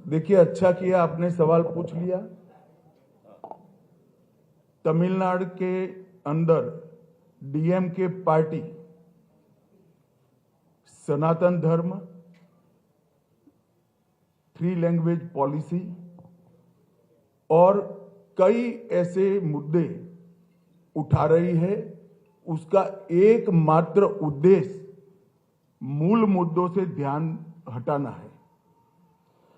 देखिए, अच्छा किया आपने सवाल पूछ लिया। तमिलनाडु के अंदर डीएमके पार्टी सनातन धर्म, 3 लैंग्वेज पॉलिसी और कई ऐसे मुद्दे उठा रही है। उसका एकमात्र उद्देश्य मूल मुद्दों से ध्यान हटाना है।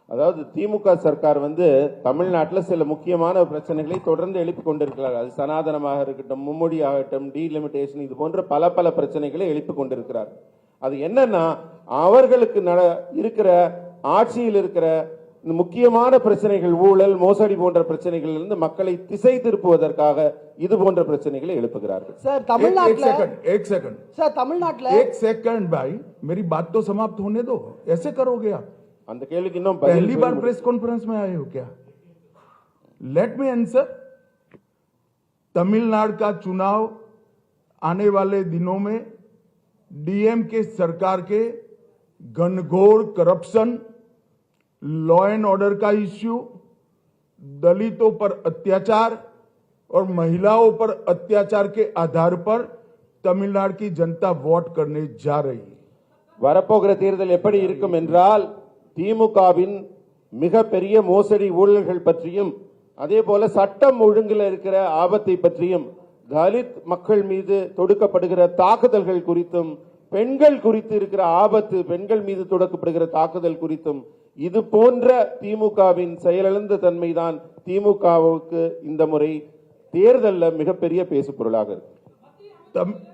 அதாவது திமுக சர்க்கார் வந்து தமிழ்நாட்டில் சில முக்கியமான பிரச்சனைகளை தொடர்ந்து எழுப்பிக் கொண்டிருக்கிறார். அது சனாதனமாக இருக்கட்டும், மும்மொழி ஆகட்டும், டீலிமிட்டேஷன், இது போன்ற பல பிரச்சனைகளை எழுப்பிக் கொண்டிருக்கிறார். அது என்னன்னா, அவர்களுக்கு இருக்கிற ஆட்சியில் இருக்கிற முக்கியமான பிரச்சனைகள், ஊழல், மோசடி போன்ற பிரச்சனைகள் இருந்து மக்களை திசை திருப்புவதற்காக இது போன்ற பிரச்சனைகளை எழுப்புகிறார்கள். சார் தமிழ்நாட்டில் एक सेकंड சார் தமிழ்நாட்டில் एक सेकंड भाई, मेरी बात तो समाप्त होने दो। ऐसे करोगे आप? அந்த கேள்விக்கு இன்னும் पहली बार प्रेस कॉन्फ्रेंस में आए हो क्या? Let me answer. तमिलनाडु का चुनाव आने वाले दिनों में डीएमके सरकार के घनघोर करप्शन, लॉ एंड ऑर्डर का इश्यू, दलितों पर अत्याचार और महिलाओं पर अत्याचार के आधार पर तमिलनाडु की जनता वोट करने जा रही है। வரப்போகிற தேர்தல் எப்படி இருக்கும் என்றால், திமுகவின் மிகப்பெரிய மோசடி ஊழல்கள் பற்றியும், அதே போல சட்டம் ஒழுங்கில் இருக்கிற ஆபத்தை பற்றியும், தலித் மக்கள் மீது தொடுக்கப்படுகிற தாக்குதல்கள் குறித்தும், பெண்கள் குறித்து இருக்கிற ஆபத்து, பெண்கள் மீது தொடுக்கப்படுகிற தாக்குதல் குறித்தும், இது போன்ற திமுகவின் செயலிழந்த தன்மைதான் திமுகவுக்கு இந்த முறை தேர்தலில் மிகப்பெரிய பேசு பொருளாக இருக்கு.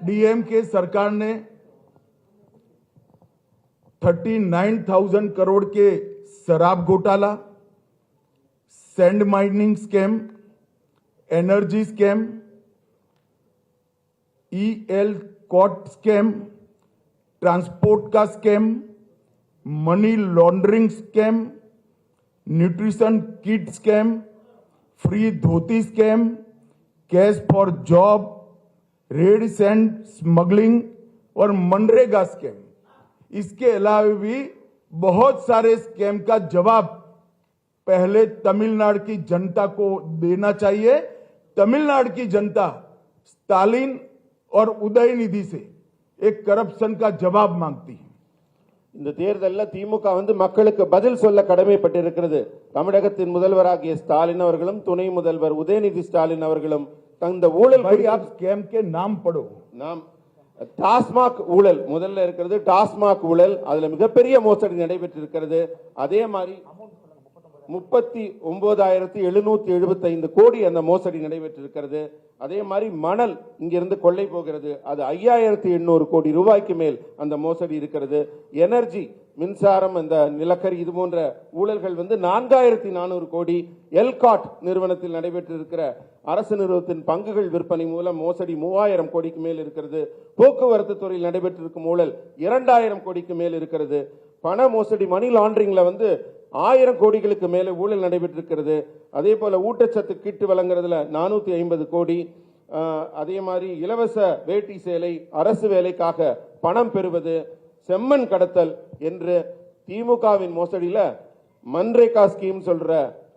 डीएमके सरकार ने 39,000 करोड़ के शराब घोटाला, sand mining scam, energy scam, ELCOT scam, transport का scam, money laundering scam, nutrition kit scam, free dhoti scam, cash for job, red sand smuggling और मनरेगा स्कैम। इसके अलावा भी बहुत सारे स्कैम का जवाब पहले तमिलनाडु की जनता को देना चाहिए। तमिलनाडु की जनता स्टालिन और उदयनिधि से एक करप्शन का जवाब मांगती है। இந்த தேர்தலில் திமுக வந்து மக்களுக்கு பதில் சொல்ல கடமைப்பட்டிருக்கிறது. தமிழகத்தின் முதல்வராகிய ஸ்டாலின் அவர்களும், துணை முதல்வர் உதயநிதி ஸ்டாலின் அவர்களும் இந்த ஊழல் स्कैम के नाम पढ़ो। நாம் டாஸ்மாக் ஊழல் முதல்ல இருக்கிறது. டாஸ்மாக் ஊழல், அதுல மிகப்பெரிய மோசடி நடைபெற்றிருக்கிறது. அதே மாதிரி 39,775 கோடி அந்த மோசடி நடைபெற்றிருக்கிறது. அதே மாதிரி மணல் இங்கிருந்து கொள்ளை போகிறது, அது 5,800 கோடி ரூபாய்க்கு மேல் அந்த மோசடி இருக்கிறது. எனர்ஜி, மின்சாரம், அந்த நிலக்கரி, இது போன்ற ஊழல்கள் வந்து 4,400 கோடி. எல்காட் நிறுவனத்தில் நடைபெற்றிருக்கிற அரசு நிறுவனத்தின் பங்குகள் விற்பனை மூலம் மோசடி 3,000 கோடிக்கு மேல் இருக்கிறது. போக்குவரத்து துறையில் நடைபெற்றிருக்கும் ஊழல் 2,000 கோடிக்கு மேல் இருக்கிறது. பண மோசடி, மணி லாண்டரிங்ல வந்து 1000 கோடிகளுக்கு மேலே ஊழல் நடைபெற்றிருக்கிறது. அதே போல ஊட்டச்சத்து கிட்டு வழங்குறதுல 450 கோடி. அதே மாதிரி இலவச வேட்டி சேலை, அரசு வேலைக்காக பணம் பெறுவது, செம்மண் கடத்தல் என்று திமுகவின் மோசடியில மன்ரேகா ஸ்கீம் சொல்ற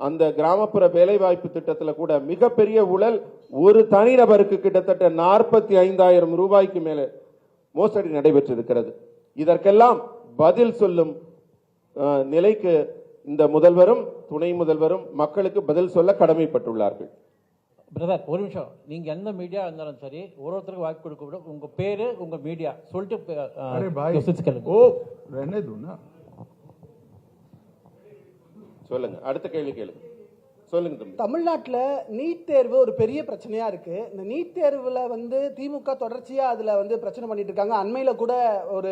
அந்த கிராமப்புற வேலைவாய்ப்பு திட்டத்தில் கூட மிகப்பெரிய ஊழல். ஒரு தனிநபருக்கு கிட்டத்தட்ட 45,000 ரூபாய்க்கு மேலே மோசடி நடைபெற்றிருக்கிறது. இதற்கெல்லாம் பதில் சொல்லும் நிலைக்கு இந்த முதல்வரும் துணை முதல்வரும் மக்களுக்கு பதில் சொல்ல கடமைப்பட்டுள்ளார்கள். பிரதர், ஒரு நிமிஷம். நீங்க எந்த மீடியா இருந்தாலும் சரி, ஒருத்தருக்கு வாய்ப்பு கொடுக்க விட உங்க பேரு, உங்க மீடியா சொல்லிட்டு சொல்லுங்க. அடுத்த கேள்வி கேளுங்க. சொல்லுங்க தம்பி. தமிழ்நாட்டில் நீட் தேர்வு ஒரு பெரிய பிரச்சனையா இருக்கு. இந்த நீட் தேர்வுல வந்து திமுக தொடர்ச்சியா அதுல வந்து பிரச்சனை பண்ணிட்டு இருக்காங்க. அண்மையில கூட ஒரு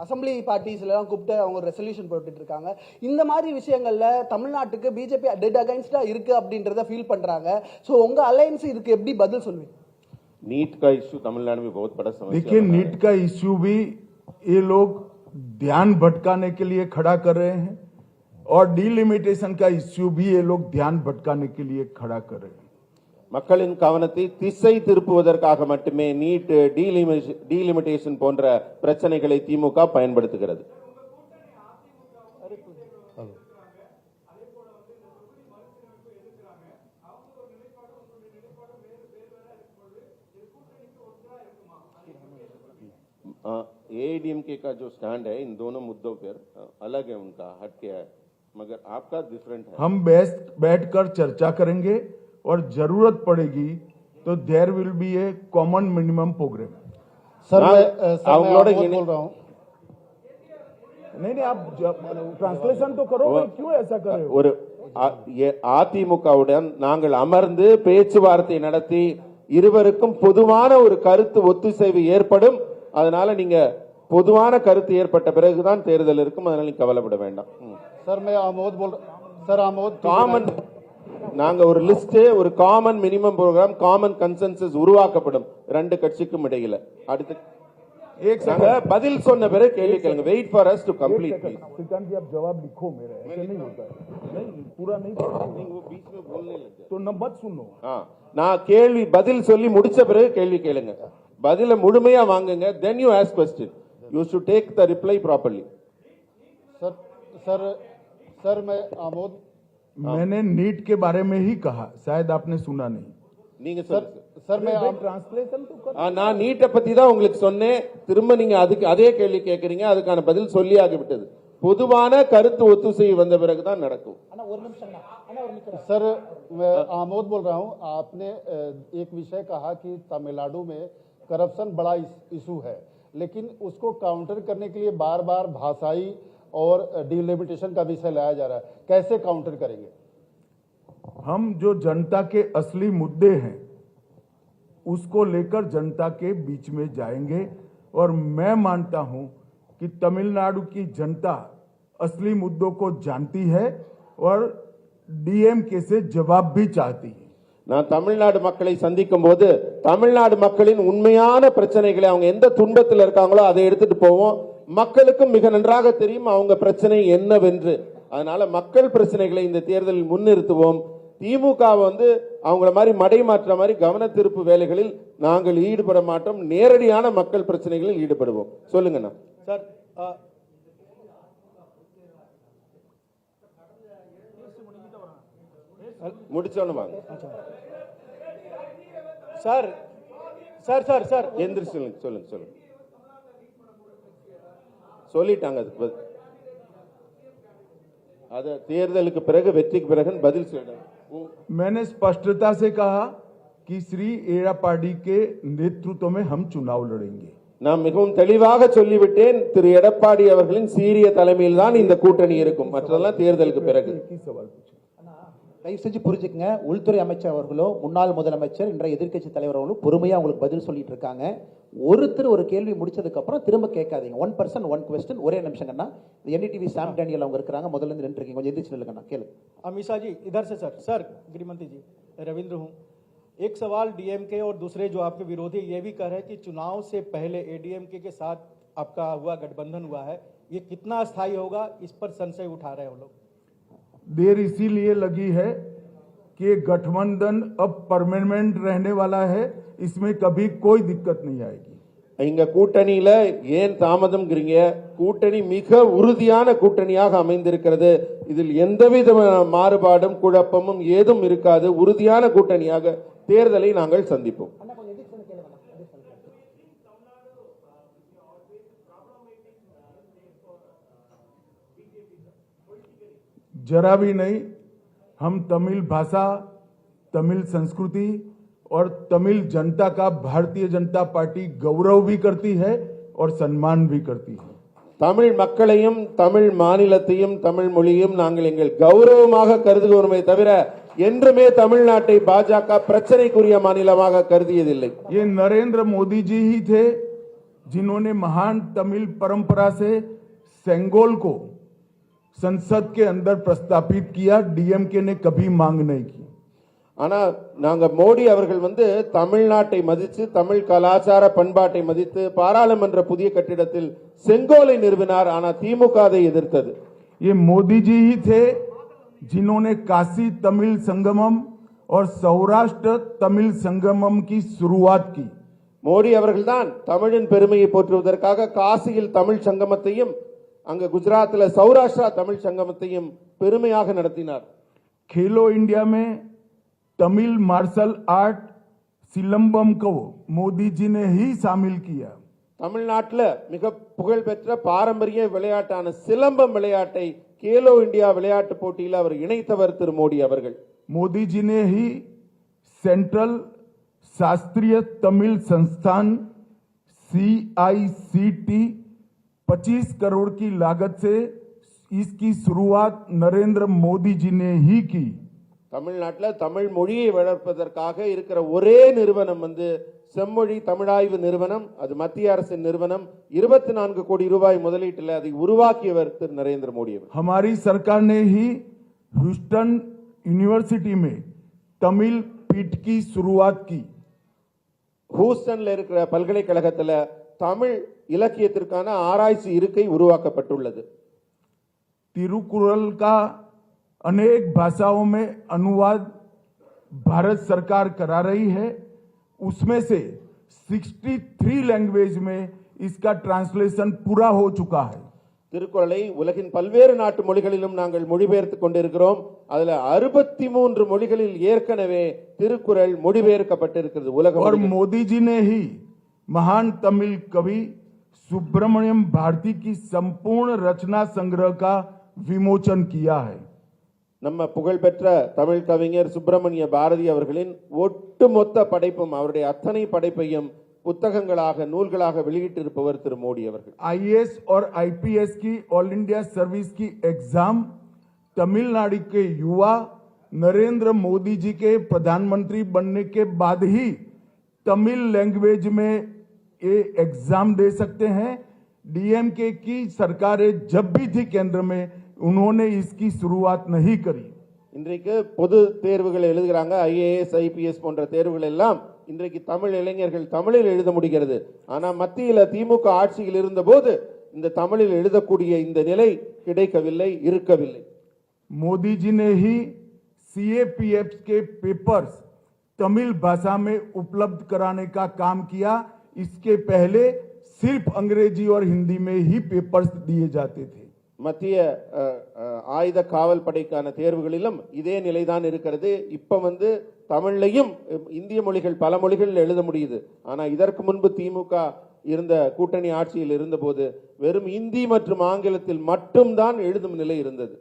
அசம்பிளி பார்ட்டிஸ்ல எல்லாம் கூப்பிட்டு அவங்க ஒரு ரெசல்யூஷன் போட்டுட்டு இருக்காங்க. இந்த மாதிரி விஷயங்கள்ல தமிழ்நாட்டுக்கு பிஜேபி டெட் அகைன்ஸ்டா இருக்கு அப்படின்றத ஃபீல் பண்றாங்க. சோ உங்க அலையன்ஸ் இதுக்கு எப்படி பதில் சொல்வீங்க? नीट का इश्यू तमिलनाडु में बहुत बड़ा समस्या। देखिए, नीट का इश्यू भी ये लोग ध्यान भटकाने के लिए खड़ा कर रहे हैं और डीलिमिटेशन का इश्यू भी ये लोग ध्यान भटकाने के लिए खड़ा कर रहे हैं। மக்களின் கவனத்தை திசை திருப்புவதற்காக மட்டுமே நீட், டீலிமிட்டேஷன் போன்ற பிரச்சனைகளை திமுக பயன்படுத்துகிறது. एआईडीएमके का जो स्टैंड है इन दोनों मुद्दों पर अलग है, उनका हट के है, मगर आपका डिफरेंट है। हम बैठकर चर्चा करेंगे और जरूरत पड़ेगी तो there will be a common minimum programme. Sir நான் मैं அவங்களோட आमोद இணை- बोल रहा हूँ। नहीं आप ट्रांसलेशन तो करो, क्यों ऐसा कर रहे हो? ஒரு அதிமுகவுடன் நாங்கள் அமர்ந்து பேச்சுவார்த்தை நடத்தி இருவருக்கும் பொதுவான ஒரு கருத்து ஒத்துசைவு ஏற்படும். அதனால நீங்க பொதுவான கருத்து ஏற்பட்ட பிறகுதான் தேர்தல் இருக்கும். அதனால நீங்க கவலைப்பட வேண்டாம். सर मैं आमोद बोल सर आमोद காமன் நாங்க ஒரு லிஸ்ட், ஒரு common minimum programme, common consensus உருவாக்கப்படும் ரெண்டு கட்சிக்கும் இடையில. அடுத்து एक நாங்க பதில் சொன்ன பிறகு கேள்வி கேளுங்க. Wait for us to complete please. Shrikant ji आप जवाब लिखो मेरा, ऐसे नहीं होता है। नहीं पूरा नहीं, நீங்க बीच में बोलने लग गए। तो न मत सुनो। நான் கேள்வி பதில் சொல்லி முடிச்ச பிறகு கேள்வி கேளுங்க. பதில முழுமையா வாங்குங்க. then you ask question. you should take the reply properly. Sir sir sir मैं आमोद मैंने नीट के बारे में ही कहा, शायद आपने सुना नहीं। நீங்க सर சொல்லுங்க. सर मैं ट्रांसलेशन तो कर। நான் நீட்டை பத்தி தான் உங்களுக்கு சொன்னேன். திரும்ப நீங்க அதுக்கு அதே கேள்வி கேட்கறீங்க. அதுக்கான பதில் சொல்லி ஆகிவிட்டது. பொதுவான கருத்து ஒத்துசைவு வந்த பிறகுதான் நடக்கும். सर मैं आमोद बोल रहा हूँ। आपने एक विषय कहा कि तमिलनाडु में करप्शन बड़ा इशू है, लेकिन उसको काउंटर करने के लिए बार बार भाषाई और डिलिमिटेशन का विषय लाया जा रहा है, कैसे काउंटर करेंगे? हम जो जनता के असली मुद्दे हैं उसको लेकर जनता के बीच में जाएंगे, और मैं मानता हूं कि तमिलनाडु की जनता असली मुद्दों को जानती है और डीएमके से जवाब भी चाहती है। நான் தமிழ்நாடு மக்களை சந்திக்கும் போது தமிழ்நாடு மக்களின் உண்மையான பிரச்சனைகளை, அவங்க எந்த துன்பத்தில் இருக்காங்களோ அதை எடுத்துட்டு போவோம். மக்களுக்கும் மிக நன்றாக தெரியும் அவங்க பிரச்சனை என்னவென்று. அதனால மக்கள் பிரச்சனைகளை இந்த தேர்தலில் முன்னிறுத்துவோம். திமுக அவங்கள மாதிரி மடை மாற்ற மாதிரி கவன திருப்பு வேலைகளில் நாங்கள் ஈடுபட மாட்டோம். நேரடியான மக்கள் பிரச்சனைகளில் ஈடுபடுவோம். சொல்லுங்கண்ணா. सर முடிச்சோன்னு வாங்க. सर सर सर सर எந்திரிச்சு சொல்லுங்க. சொல்லுங்க சொல்லுங்க. சொல்லிட்டாங்க. அதுக்கு பதில் அத தேர்தலுக்கு பிறகு, வெற்றிக்கு பிறகு பதில் சொல்லுங்க. मैंने स्पष्टता से कहा कि श्री एड़ापाडी के नेतृत्व में हम चुनाव लड़ेंगे। நான் மிகவும் தெளிவாக சொல்லிவிட்டேன். திரு எடப்பாடி அவர்களின் சீரிய தலைமையில் தான் இந்த கூட்டணி இருக்கும். மற்றதெல்லாம் தேர்தலுக்கு பிறகு. सवाल पूछे। தயவு செஞ்சு புரிஞ்சுக்கங்க, உள்துறை அமைச்சர் அவர்களோ முன்னாள் முதலமைச்சர் இன்றைய எதிர்க்கட்சி தலைவர் அவர்களும் பொறுமையா உங்களுக்கு பதில் சொல்லிட்டு இருக்காங்க. ஒருத்தர் ஒரு கேள்வி முடிச்சதுக்கு அப்புறம் திரும்ப கேட்காதீங்க. 1 person 1 question. ஒரே நிமிஷங்கண்ணா, என்டிடிவி சாம் டேனியல் அவங்க இருக்காங்க, முதல்ல இருந்து நின்று இருக்கீங்க, கொஞ்சம் எந்திரிச்சு நில்லுங்கண்ணா, கேளு. अमीषा जी इधर से सर गृहमंत्री जी, रविंद्र हूँ। एक सवाल डीएमके और दूसरे जो आपके विरोधी ये भी कह रहे हैं कि चुनाव से पहले एडीएमके के साथ आपका गठबंधन हुआ है, ये कितना अस्थायी होगा, इस पर संशय उठा रहे हैं वो लोग। देर इसीलिए लगी है कि गठबंधन अब परमानेंट रहने वाला है, इसमें कभी कोई दिक्कत नहीं आएगी। இங்க கூட்டணியில ஏன் தாமதம்ங்கிறீங்க? கூட்டணி மிக உறுதியான கூட்டணியாக அமைந்திருக்கிறது. இதில் எந்தவித மாறுபாடும் குழப்பமும் ஏதும் இருக்காது. உறுதியான கூட்டணியாக தேர்தலை நாங்கள் சந்திப்போம். जरा भी नहीं। हम तमिल भाषा, तमिल संस्कृति और तमिल जनता का भारतीय जनता पार्टी गौरव भी करती है और सम्मान भी करती है। தமிழ் மக்களையும் தமிழ் மாநிலத்தையும் தமிழ் மொழியும் நாங்கள் எங்கள் கௌரவமாக கருதுகிறோமே தவிர என்றுமே தமிழ்நாட்டை பாஜக பிரச்சனைக்குரிய மாநிலமாக கருதியதில்லை. ये नरेंद्र मोदी जी ही थे जिन्होंने महान तमिल परंपरा से सेंगोल को संसद के अंदर प्रस्तापित किया। डीएमके ने कभी मांग नहीं की। ஆனா நாங்க மோடி அவர்கள் தமிழ்நாட்டை மதித்து தமிழ் கலாச்சார பண்பாட்டை மதித்து பாராளுமன்ற புதிய கட்டிடத்தில் செங்கோலை நிறுவினார். ஆனா திமுக அதை எதிர்த்தது. ये मोदी जी ही थे जिन्होंने काशी तमिल संगमम और सौराष्ट्र तमिल संगमम की शुरुआत की। மோடி அவர்கள்தான் தமிழின் பெருமையை போற்றுவதற்காக காசியில் தமிழ் சங்கமத்தையும் அங்க குஜராத்ல சௌராஷ்டிரா தமிழ் சங்கமத்தையும் பெருமையாக நடத்தினார். खेलो इंडिया में तमिल मार्शल आर्ट सिलंबम को मोदी जी ने ही शामिल किया। தமிழ்நாட்டில் மிக புகழ்பெற்ற பாரம்பரிய விளையாட்டான சிலம்பம் விளையாட்டை கேலோ இந்தியா விளையாட்டு போட்டியில் அவர் இணைத்தவர் திரு மோடி அவர்கள். मोदी जी ने ही सेंट्रल शास्त्रीय तमिल संस्थान CICT 25 करोड़ की लागत से इसकी शुरुआत नरेंद्र मोदी जी ने ही की। தமிழ்நாட்டில் தமிழ் மொழியை வளர்ப்பதற்காக இருக்கிற ஒரே நிறுவனம் செம்மொழி தமிழாய்வு நிறுவனம். அது மத்திய அரசின் நிறுவனம். 24 கோடி ரூபாய் முதலீட்டில் அதை உருவாக்கியவர் திரு நரேந்திர மோடி அவர். हमारी सरकार ने ही ह्यूस्टन यूनिवर्सिटी में तमिल पीठ की शुरुआत की। ஹூஸ்டன்ல இருக்கிற பல்கலைக்கழகத்தில் தமிழ் இலக்கியத்திற்கான ஆராய்ச்சி இருக்கை உருவாக்கப்பட்டுள்ளது. तिरुकुरल का अनेक भाषाओं में अनुवाद भारत सरकार करा रही है। उसमें से 63 लैंग्वेज में इसका ट्रांसलेशन पूरा हो चुका है। திருக்குறளை உலகின் பல்வேறு நாட்டு மொழிகளிலும் நாங்கள் மொழிபெயர்த்து கொண்டிருக்கிறோம். அதுல 63 மொழிகளில் ஏற்கனவே திருக்குறள் மொழிபெயர்க்கப்பட்டிருக்கிறது உலகம். और मोदी जी ने ही महान तमिल कवि सुब्रमण्यम भारती की संपूर्ण रचना संग्रह का विमोचन किया है। நம்ம புகழ்பெற்ற தமிழ் கவிஞர் சுப்பிரமணிய பாரதி அவர்களின் ஒட்டுமொத்த படைப்பும் அவருடைய அத்தனை படைப்பையும் புத்தகங்களாக நூல்களாக வெளியிட்டிருப்பவர் திரு மோடி அவர்கள். IAS और IPS की ऑल इंडिया सर्विस की एग्जाम तमिलनाडु के युवा नरेंद्र मोदी जी के प्रधानमंत्री बनने के बाद ही तमिल लैंग्वेज में ये एग्जाम दे सकते हैं। DMK की सरकारें जब भी थी केंद्र में उन्होंने इसकी शुरुआत नहीं करी। இன்றைக்கு பொது தேர்வுகள் எழுதுகிறாங்க. IAS IPS போன்ற தேர்வுகள் எல்லாம் இன்றைக்கு தமிழ் இளைஞர்கள் தமிழில் எழுத முடிகிறது. ஆனா மத்தியில திமுக ஆட்சியில் இருந்த போது இந்த தமிழில் எழுதக்கூடிய இந்த நிலை கிடைக்கவில்லை, இருக்கவில்லை. मोदी जी ने ही CAPF के पेपर्स तमिल भाषा में उपलब्ध कराने का काम किया। इसके पहले सिर्फ अंग्रेजी और हिंदी में ही पेपर्स दिए जाते थे। மத்திய ஆயுத காவல் படைக்கான தேர்வுகளிலும் இதே நிலைதான் இருக்கிறது. இப்ப தமிழ்லையும் இந்திய மொழிகள் பல மொழிகளில் எழுத முடியுது. ஆனா இதற்கு முன்பு திமுக இருந்த கூட்டணி ஆட்சியில் இருந்தபோது வெறும் இந்தி மற்றும் ஆங்கிலத்தில் மட்டும்தான் எழுதும் நிலை இருந்தது.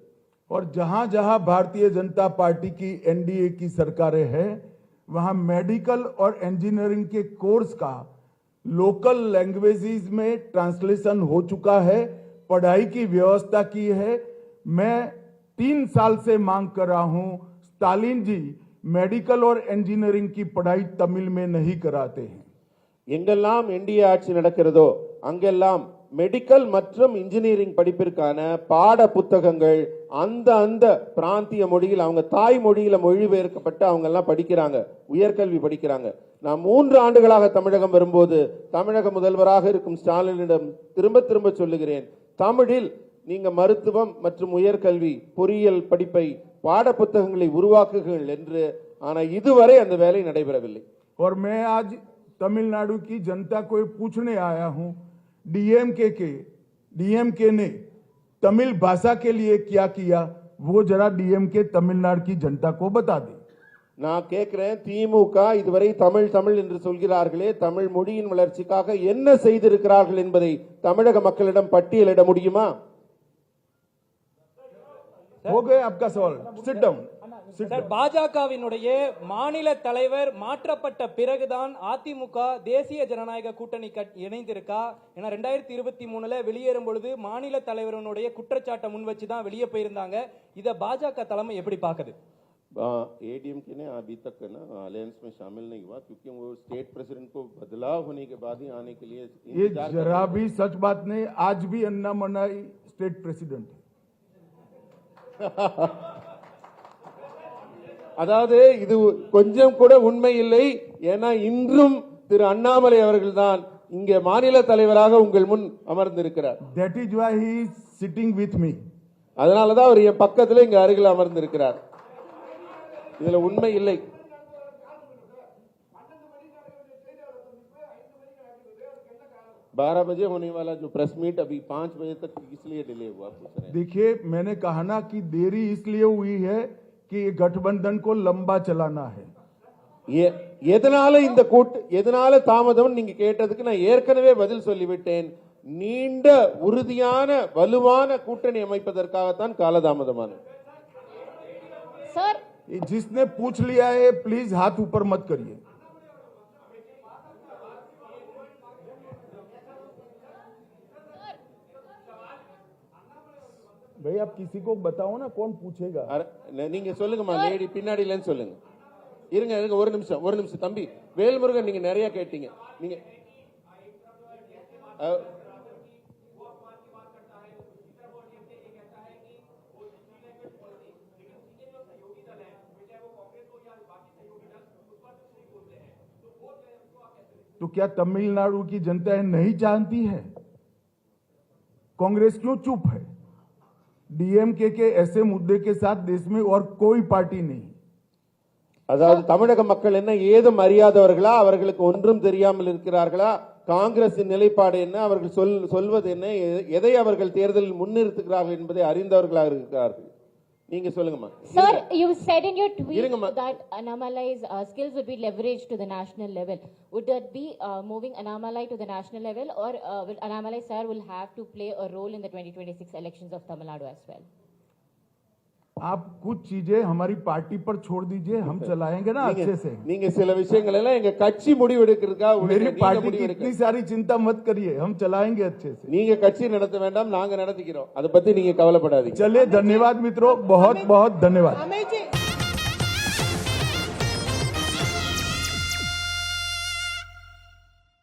और जहां जहां भारतीय जनता पार्टी की NDA की सरकारें हैं वहां मेडिकल और इंजीनियरिंग के कोर्स का लोकल लैंग्वेजेस में ट्रांसलेशन हो चुका है। पढ़ाई की व्यवस्था की है। मैं 3 साल से मांग कर रहा हूं, स्टालिन जी मेडिकल और इंजीनियरिंग की पढ़ाई तमिल में नहीं कराते हैं। எங்கெல்லாம் NDA ஆட்சி நடக்கிறதோ அங்கெல்லாம் மெடிக்கல் மற்றும் இன்ஜினியரிங் படிப்பிற்கான பாட புத்தகங்கள் அந்த பிராந்திய மொழியில் அவங்க தாய் மொழியில மொழிபெயர்க்கப்பட்டு அவங்க எல்லாம் படிக்கிறாங்க, உயர்கல்வி படிக்கிறாங்க. நான் 3 ஆண்டுகளாக தமிழகம் வரும்போது தமிழக முதல்வராக இருக்கும் ஸ்டாலினிடம் திரும்ப திரும்ப சொல்லுகிறேன், தமிழில் நீங்க மருத்துவம் மற்றும் உயர்கல்வி பொறியியல் படிப்பை பாட புத்தகங்களை உருவாக்குங்கள் என்று. ஆனா இதுவரை அந்த வேலை நடைபெறவில்லை. और मैं आज तमिलनाडु की जनता को पूछने आया हूं, डीएमके ने तमिल भाषा के लिए क्या किया वो जरा डीएमके तमिलनाडु की जनता को बता दे। நான் கேட்கிறேன், திமுக இதுவரை தமிழ் தமிழ் என்று சொல்கிறார்களே, தமிழ் மொழியின் வளர்ச்சிக்காக என்ன செய்திருக்கிறார்கள் என்பதை தமிழக மக்களிடம் பட்டியலிட முடியுமா? हो गए आपका सवाल, सिट डाउन। சார், பாஜகவினுடைய மாநில தலைவர் மாற்றப்பட்ட பிறகுதான் அதிமுக தேசிய ஜனநாயக கூட்டணி இணைந்திருக்கா? ஏன்னா 2023 வெளியேறும் பொழுது மாநில தலைவருடைய குற்றச்சாட்டை முன் வச்சு தான் வெளியே போயிருந்தாங்க. இத பாஜக தலைமை எப்படி பாக்குது? एडीएमके ने अभी तक अलायंस में शामिल नहीं हुआ क्योंकि वो स्टेट प्रेसिडेंट को बदलाव होने के बाद ही आने के लिए ये जरा भी सच बात नहीं। आज भी अन्नामलाई स्टेट प्रेसिडेंट है। அதாவது இது கொஞ்சம் கூட உண்மை இல்லை. ஏன்னா இன்றும் திரு அண்ணாமலை அவர்கள் தான் இங்க மாநில தலைவராக உங்கள் முன் அமர்ந்திருக்கிறார். That is why he is sitting with me. அதனாலதான் அவர் என் பக்கத்துல இங்க அருகில் அமர்ந்திருக்கிறார். இதுல உண்மை இல்லை. 12 बजे होने वाला जो प्रेस मीट अभी 5 बजे तक इसलिए डिले हुआ पूछ रहे हैं। देखिए, मैंने कहा ना कि देरी इसलिए हुई है कि गठबंधन को लंबा चलाना है। எதனால இந்த எதனால தாமதம் நீங்க கேட்டதுக்கு நான் ஏற்கனவே பதில் சொல்லிவிட்டேன். நீண்ட உறுதியான வலுவான கூட்டணி அமைப்பதற்காகத்தான் காலதாமதமானது. सर जिसने पूछ लिया है प्लीज हाथ ऊपर मत करिए। भाई आप किसी को बताओ ना कौन पूछेगा। நீங்க சொல்லுங்கம்மா, லேடி பின்னாடில இருந்து சொல்லுங்க. இருங்க இருங்க ஒரு நிமிஷம் தம்பி வேல்முருகன், நீங்க நிறைய கேட்டீங்க. நீங்க तो क्या तमिलनाडु की जनता नहीं जानती है? कांग्रेस क्यों चुप है? डीएमके के ऐसे मुद्दे के साथ देश में और कोई पार्टी नहीं। அதாவது தமிழக மக்கள் என்ன ஏதும் அறியாதவர்களா? அவர்களுக்கு ஒன்றும் தெரியாமல் இருக்கிறார்களா? காங்கிரசின் நிலைப்பாடு என்ன, அவர்கள் சொல்வது என்ன, எதை அவர்கள் தேர்தலில் முன்னிறுத்துகிறார்கள் என்பதை அறிந்தவர்களாக இருக்கிறார்கள். நீங்க சொல்லுங்கம்மா. Sir, you said in your tweet that Annamalai's skills would be leveraged to the national level. Would that be moving Annamalai to the national level, or will Annamalai sir will have to play a role in the 2026 elections of Tamil Nadu as well? आप कुछ चीजें हमारी party पर छोड़ दीजिए, हम चलाएंगे ना अच्छे से। நீங்க சில விஷயங்கள் எல்லாம் எங்க கட்சி முடிவெடுக்கிறதுக்காக मेरी पार्टी की इतनी सारी चिंता मत करिए, हम चलाएंगे अच्छे से। நீங்க கட்சி நடத்த வேண்டாம், நாங்க நடத்திக்கிறோம், அதை பத்தி நீங்க கவலைப்படாதீங்க। चलिए, धन्यवाद मित्रों, बहुत बहुत धन्यवाद।